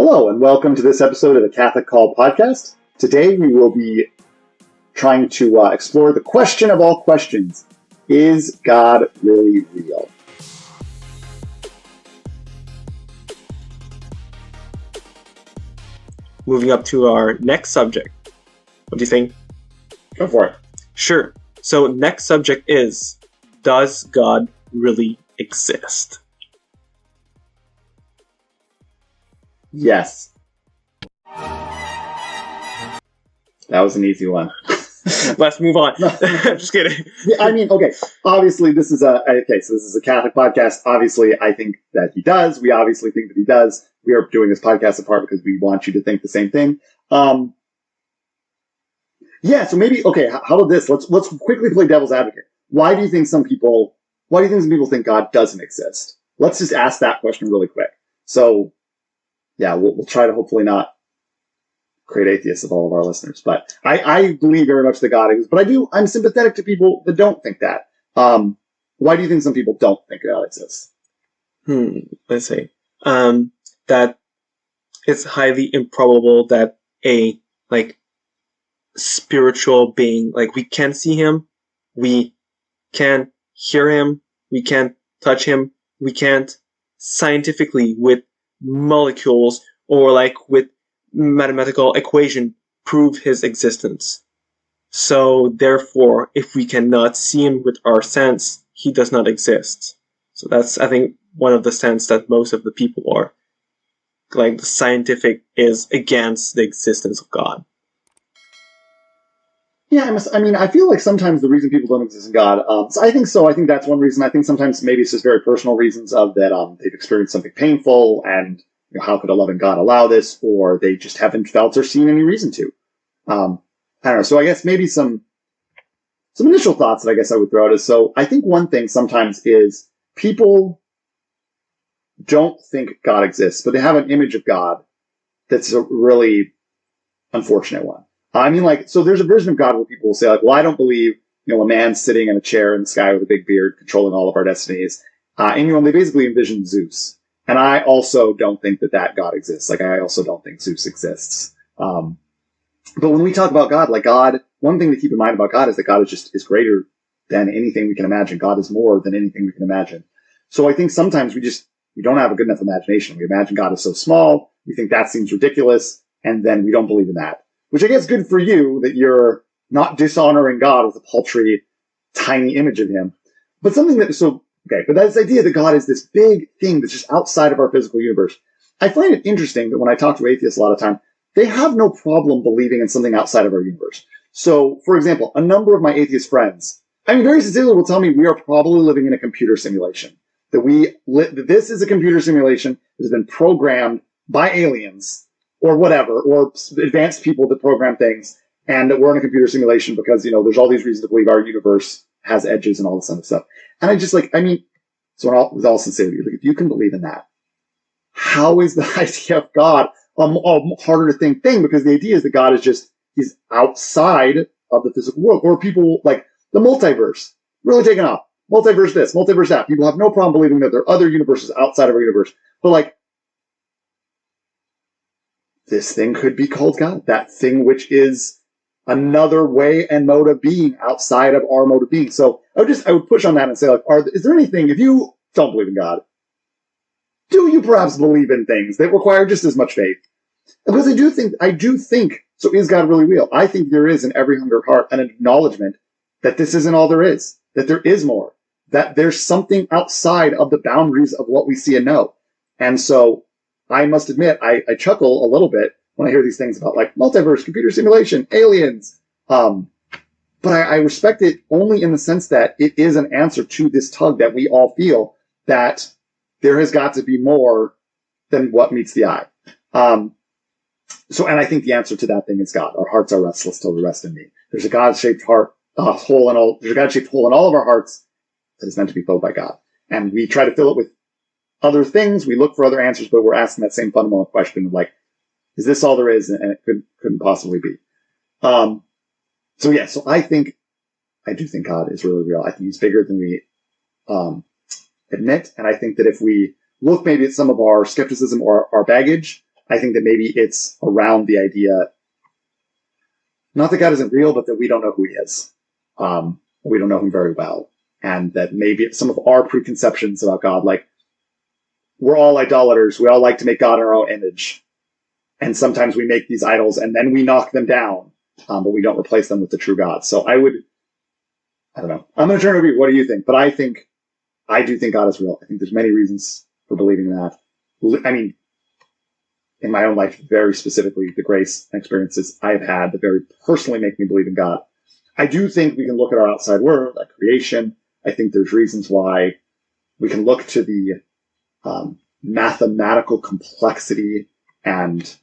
Hello, and welcome to this episode of the Catholic Call podcast. Today we will be trying to explore the question of all questions. Is God really real? Moving up to our next subject. What do you think? Go for it. Sure. So next subject is, does God really exist? Yes. That was an easy one. Let's move on. I'm just kidding. Yeah, I mean, okay. Obviously, this is a Catholic podcast. Obviously, I think that he does. We obviously think that he does. We are doing this podcast apart because we want you to think the same thing. Yeah. So maybe how about this? Let's quickly play devil's advocate. Why do you think some people think God doesn't exist? Let's just ask that question really quick. So, yeah, we'll try to hopefully not create atheists of all of our listeners, but I believe very much that God exists. But I'm sympathetic to people that don't think that. Why do you think some people don't think God exists? Let's say that it's highly improbable that a spiritual being, we can't see him, we can't hear him, we can't touch him, we can't scientifically with molecules or with mathematical equation prove his existence. So therefore, if we cannot see him with our sense, he does not exist. So that's, I think, one of the sense that most of the people are. The scientific is against the existence of God. Yeah, I feel like sometimes the reason people don't exist in God, so I think that's one reason. I think sometimes maybe it's just very personal reasons of that they've experienced something painful and how could a loving God allow this, or they just haven't felt or seen any reason to. I don't know. So I guess maybe some initial thoughts that I guess I would throw out is, so I think one thing sometimes is people don't think God exists, but they have an image of God that's a really unfortunate one. So there's a version of God where people will say, well, I don't believe, a man sitting in a chair in the sky with a big beard controlling all of our destinies. And they basically envision Zeus. And I also don't think that God exists. I also don't think Zeus exists. But when we talk about God, God, one thing to keep in mind about God is that God is greater than anything we can imagine. God is more than anything we can imagine. So I think sometimes we don't have a good enough imagination. We imagine God is so small. We think that seems ridiculous. And then we don't believe in that. Which I guess good for you that you're not dishonoring God with a paltry, tiny image of him. But but this idea that God is this big thing that's just outside of our physical universe. I find it interesting that when I talk to atheists a lot of time, they have no problem believing in something outside of our universe. So, for example, a number of my atheist friends, very sincerely will tell me we are probably living in a computer simulation. That this is a computer simulation that has been programmed by aliens or whatever, or advanced people that program things, and that we're in a computer simulation because, there's all these reasons to believe our universe has edges and all this other stuff. And I just so with all sincerity, if you can believe in that, how is the idea of God a harder to think thing? Because the idea is that God is he's outside of the physical world. Or people the multiverse, really taking off. Multiverse this, multiverse that. People have no problem believing that there are other universes outside of our universe. But this thing could be called God. That thing which is another way and mode of being outside of our mode of being. So I would push on that and say, is there anything, if you don't believe in God, do you perhaps believe in things that require just as much faith? Because I do think, so is God really real? I think there is in every hungry heart an acknowledgement that this isn't all there is, that there is more, that there's something outside of the boundaries of what we see and know. And so I must admit, I chuckle a little bit when I hear these things about multiverse, computer simulation, aliens. But I respect it only in the sense that it is an answer to this tug that we all feel that there has got to be more than what meets the eye. And I think the answer to that thing is God. Our hearts are restless till the rest in me. There's a God-shaped hole in all of our hearts that is meant to be filled by God. And we try to fill it with other things. We look for other answers, but we're asking that same fundamental question of is this all there is? And it couldn't possibly be. So I do think God is really real. I think he's bigger than we admit. And I think that if we look maybe at some of our skepticism or our baggage, I think that maybe it's around the idea, not that God isn't real, but that we don't know who he is. We don't know him very well. And that maybe some of our preconceptions about God, like, we're all idolaters. We all like to make God in our own image. And sometimes we make these idols and then we knock them down, but we don't replace them with the true God. So I don't know. I'm going to turn it over to you. What do you think? But I do think God is real. I think there's many reasons for believing that. I mean, in my own life, very specifically, the grace and experiences I've had that very personally make me believe in God. I do think we can look at our outside world, at creation. I think there's reasons why we can look to the mathematical complexity and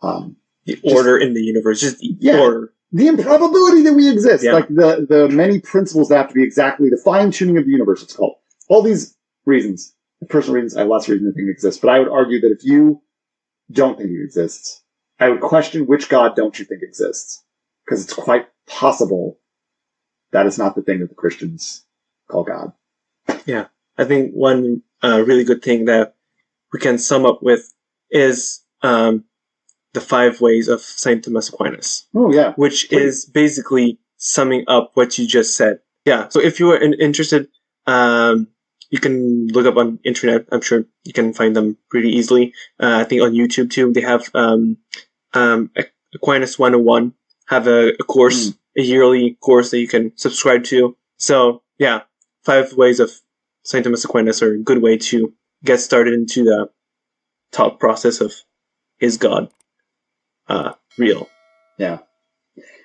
the order in the universe, just the order. The improbability that we exist, like the many principles that have to be exactly the fine-tuning of the universe, it's called. All these reasons, personal reasons, I have less reason to think exists. But I would argue that if you don't think he exists, I would question which God don't you think exists? Because it's quite possible that is not the thing that the Christians call God. Yeah. I think one really good thing that we can sum up with is the 5 ways of Saint Thomas Aquinas. Oh, yeah. Which is basically summing up what you just said. Yeah. So if you are interested, you can look up on internet. I'm sure you can find them pretty easily. I think on YouTube too, they have Aquinas 101, have a course, a yearly course that you can subscribe to. So yeah, 5 ways of Saint Thomas Aquinas are a good way to get started into the thought process of, is God real? Yeah.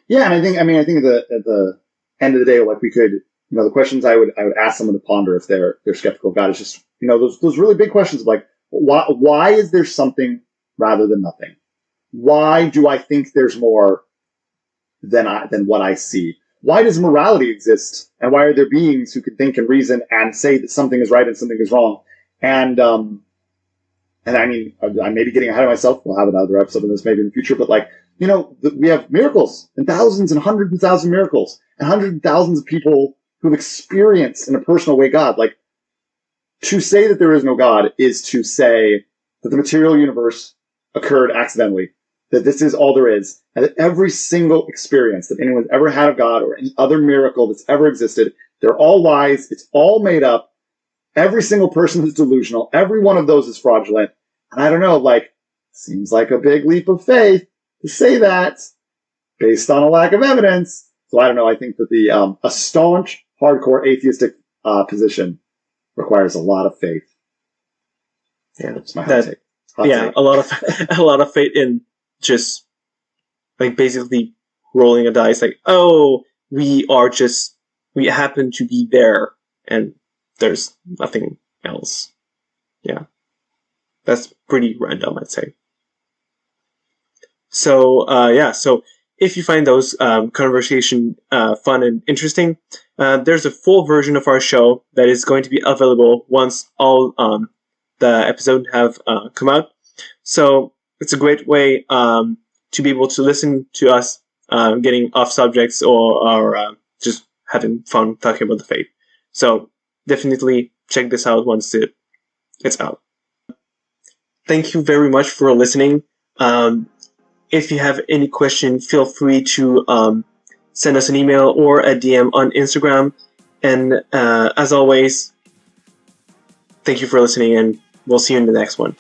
Yeah, and I think at the end of the day, like, we could, the questions I would ask someone to ponder if they're skeptical of God is just, those really big questions of, like, why is there something rather than nothing? Why do I think there's more than what I see? Why does morality exist? And why are there beings who can think and reason and say that something is right and something is wrong? And I mean, I may be getting ahead of myself. We'll have another episode of this maybe in the future, but, like, we have miracles and thousands and hundreds of thousands of miracles and hundreds of thousands of people who've experienced in a personal way God. Like, to say that there is no God is to say that the material universe occurred accidentally, that this is all there is, and that every single experience that anyone's ever had of God or any other miracle that's ever existed, they're all lies, it's all made up, every single person is delusional, every one of those is fraudulent. And I don't know, like, seems like a big leap of faith to say that based on a lack of evidence. So I don't know, I think that a staunch, hardcore atheistic position requires a lot of faith. Yeah, that's my hot take. A lot of faith in just, like, basically rolling a dice, like, oh, we happen to be there, and there's nothing else. Yeah, that's pretty random, I'd say. So so if you find those conversation fun and interesting, there's a full version of our show that is going to be available once all the episodes have come out. So it's a great way to be able to listen to us getting off subjects or just having fun talking about the faith. So definitely check this out once it's out. Thank you very much for listening. If you have any question, feel free to send us an email or a DM on Instagram. And as always, thank you for listening, and we'll see you in the next one.